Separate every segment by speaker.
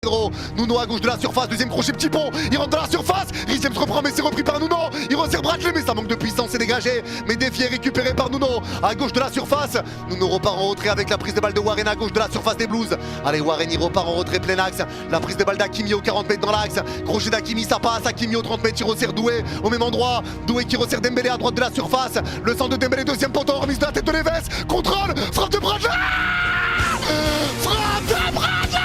Speaker 1: Pedro, Nuno à gauche de la surface, deuxième crochet petit pont, il rentre dans la surface, Rizem se reprend mais c'est repris par Nuno, il resserre Bradley mais ça manque de puissance, c'est dégagé, mais défié récupéré par Nuno, à gauche de la surface, Nuno repart en retrait avec la prise de balle de Warren à gauche de la surface des Blues, allez Warren il repart en retrait plein axe, la prise de balle d'Hakimi au 40 mètres dans l'axe, crochet d'Hakimi ça passe, Hakimi au 30 mètres il resserre Doué au même endroit, Doué qui resserre Dembélé à droite de la surface, le centre de Dembélé deuxième poteau, remise de la tête de Neves, contrôle, frappe de Bradley, frappe de Bradley.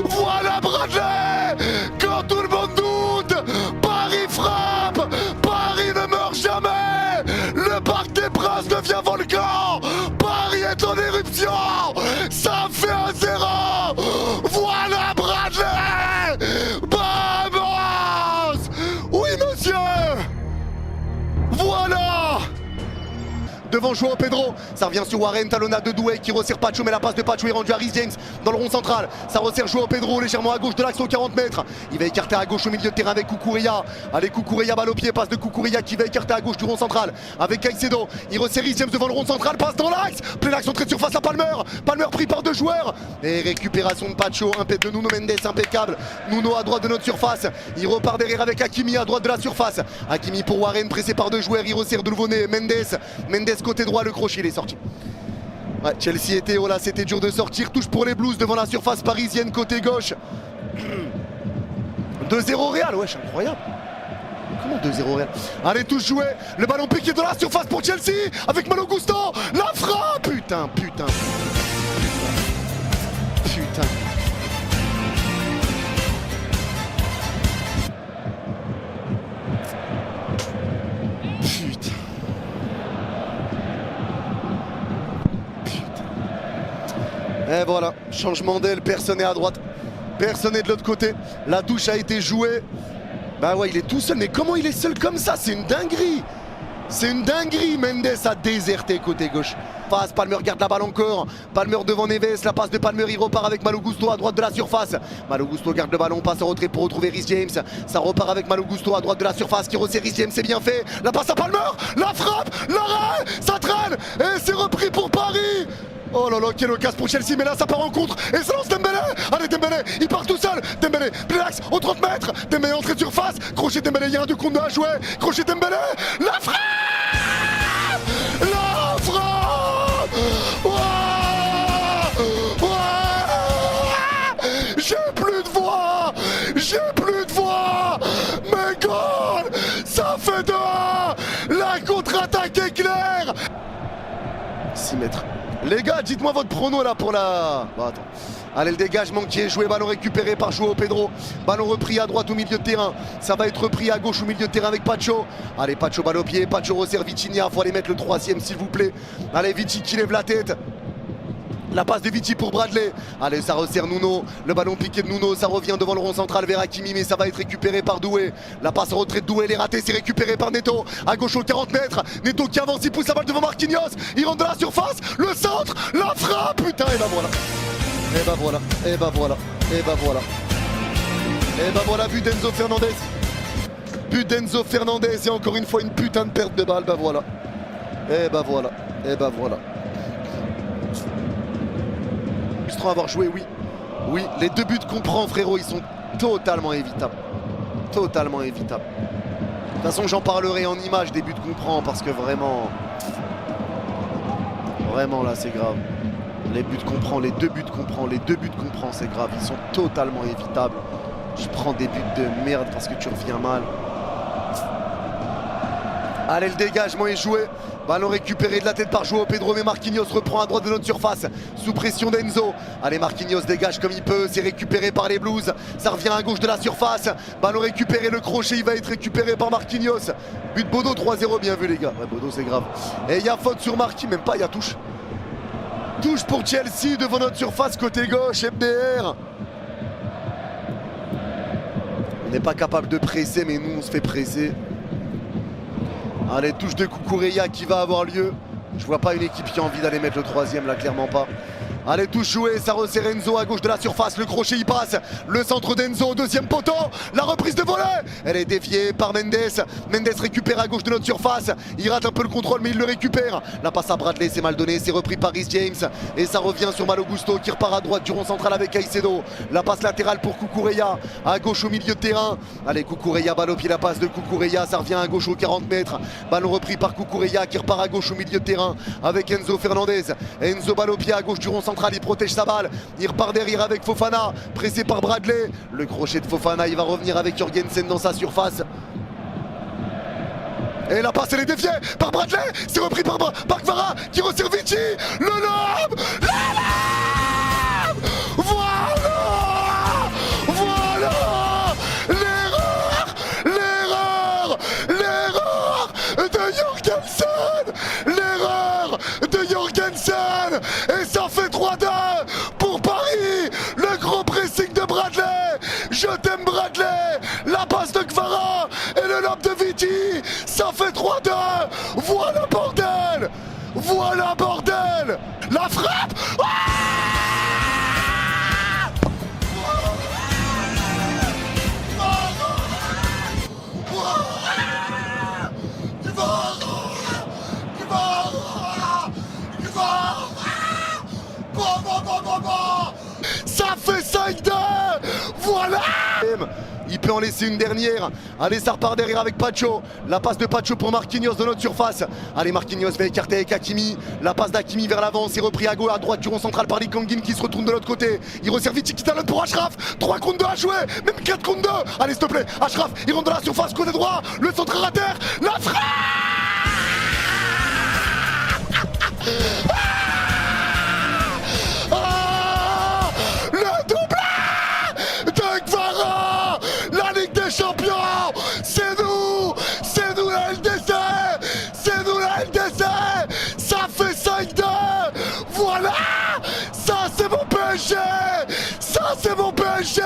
Speaker 1: Voilà Bradley. Quand tout le monde doute, Paris frappe, Paris ne meurt jamais. Le Parc des Princes devient volcan, Paris est en éruption, ça fait 1-0. Voilà Bradley. Vamos. Oui monsieur. Voilà. Devant Joao Pedro, ça revient sur Warren, talonnade de Doué qui resserre Pacho, mais la passe de Pacho est rendue à Reece James dans le rond central. Ça resserre Joao Pedro légèrement à gauche de l'axe aux 40 mètres. Il va écarter à gauche au milieu de terrain avec Cucurella. Allez Cucurella, balle au pied, passe de Cucurella qui va écarter à gauche du rond central avec Caicedo. Il resserre Reece James devant le rond central, passe dans l'axe. Plein axe, entrée de surface à Palmer. Palmer pris par deux joueurs. Et récupération de Pacho, de Nuno Mendes, impeccable. Nuno à droite de notre surface. Il repart derrière avec Hakimi à droite de la surface. Hakimi pour Warren, pressé par deux joueurs. Il resserre de nouveau Mendes côté droit, le crochet il est sorti. Ouais, Chelsea était, oh là, c'était dur de sortir. Touche pour les Blues devant la surface parisienne côté gauche. 2-0 Real, wesh, incroyable. Comment 2-0 Real? Allez, touche jouée. Le ballon piqué dans la surface pour Chelsea avec Malo Gusto. La frappe. Putain. Et voilà, changement d'aile, personne n'est à droite, personne n'est de l'autre côté. La touche a été jouée. Bah ouais, il est tout seul, mais comment il est seul comme ça? C'est une dinguerie. C'est une dinguerie. Mendes a déserté côté gauche. Passe, Palmer garde la balle encore. Palmer devant Neves, la passe de Palmer, il repart avec Malo Gusto à droite de la surface. Malo Gusto garde le ballon, passe en retrait pour retrouver Reece James. Ça repart avec Malo Gusto à droite de la surface qui resserre Reece James, c'est bien fait. La passe à Palmer, la frappe, l'arrêt, ça traîne et c'est repris pour Paris. Oh là là, quelle occasion pour Chelsea, mais là ça part en contre et ça lance Dembélé. Allez Dembélé, il part tout seul. Dembélé, Plenax, au 30 mètres. Dembélé entrée de surface, crochet Dembélé, il y a un 2 contre 2 à jouer. Crochet Dembélé, la frappe. La frappe. Ouah, ouah. J'ai plus de voix. Mais goal, ça fait 2-1. La contre-attaque est claire. 6 mètres. Les gars, dites-moi votre prono là pour la... Bon, attends. Allez, le dégagement qui est joué, ballon récupéré par Joao Pedro. Ballon repris à droite au milieu de terrain. Ça va être repris à gauche au milieu de terrain avec Pacho. Allez, Pacho, balle au pied. Pacho resserre Vitinha. Faut aller mettre le 3e s'il vous plaît. Allez, Viti qui lève la tête. La passe de Viti pour Bradley. Allez, ça resserre Nuno. Le ballon piqué de Nuno. Ça revient devant le rond central vers Hakimi. Mais ça va être récupéré par Doué. La passe en retrait de Doué. Elle est ratée. C'est récupéré par Neto. À gauche aux 40 mètres. Neto qui avance. Il pousse la balle devant Marquinhos. Il rentre dans la surface. Le centre. La frappe. Putain, et bah voilà. Et bah voilà. Et bah voilà. Et bah voilà. Et bah voilà. But d'Enzo Fernandez. But d'Enzo Fernandez. Et encore une fois une putain de perte de balle. Bah voilà. Et bah voilà. Et bah voilà. Avoir joué, oui, les 2 buts qu'on prend frérot, ils sont totalement évitables, de toute façon j'en parlerai en image des buts qu'on prend parce que vraiment là c'est grave, les buts qu'on prend, les 2 buts qu'on prend, c'est grave, ils sont totalement évitables. Je prends des buts de merde parce que tu reviens mal. Allez, le dégagement est joué. Ballon récupéré de la tête par Joao Pedro, mais Marquinhos reprend à droite de notre surface. Sous pression d'Enzo. Allez, Marquinhos dégage comme il peut. C'est récupéré par les Blues. Ça revient à gauche de la surface. Ballon récupéré, le crochet, il va être récupéré par Marquinhos. But de Bodo, 3-0, bien vu les gars. Ouais, Bodo, c'est grave. Et il y a faute sur Marquis, même pas, il y a touche. Touche pour Chelsea devant notre surface côté gauche, MDR. On n'est pas capable de presser, mais nous, on se fait presser. Allez, touche de Cucurella qui va avoir lieu. Je vois pas une équipe qui a envie d'aller mettre le 3e là, clairement pas. Allez, touche jouée, ça resserre Enzo à gauche de la surface, le crochet il passe, le centre d'Enzo, deuxième poteau, la reprise de volée, elle est déviée par Mendes, Mendes récupère à gauche de notre surface, il rate un peu le contrôle mais il le récupère, la passe à Bradley, c'est mal donné, c'est repris par Rhys James, et ça revient sur Malo Gusto qui repart à droite du rond central avec Caicedo, la passe latérale pour Cucurella, à gauche au milieu de terrain, allez Cucurella, balle au pied, la passe de Cucurella, ça revient à gauche aux 40 mètres, ballon repris par Cucurella qui repart à gauche au milieu de terrain avec Enzo Fernandez, Enzo balle au pied à gauche du rond central, il protège sa balle, il repart derrière avec Fofana, pressé par Bradley, le crochet de Fofana, il va revenir avec Jorgensen dans sa surface. Et la passe elle est déviée par Bradley, c'est repris par Kvara qui resserre Vici, le lob, voilà, voilà, l'erreur de Jorgensen, l'erreur de Jorgensen, et ça fait 3-2 pour Paris, le gros pressing de Bradley, je t'aime Bradley, la passe de Kvara et le lob de Vici, ça fait 3-2, voilà bordel, voilà bordel, la frappe, ça fait 5-2, voilà. Il peut en laisser une dernière. Allez, ça repart derrière avec Pacho. La passe de Pacho pour Marquinhos de notre surface. Allez, Marquinhos va écarter avec Hakimi. La passe d'Hakimi vers l'avant. C'est repris à gauche, à droite du rond central par Lee Kangin qui se retourne de l'autre côté. Il resserre Vici qui talonne pour Achraf. 3 contre 2 à jouer. Même 4 contre 2. Allez, s'il te plaît. Achraf, il rentre dans la surface, côté droit. Le centre à terre. La frappe. Champion, c'est nous la LDC, c'est nous la LDC, ça fait 5-2, voilà, ça c'est mon PSG, ça c'est mon PSG,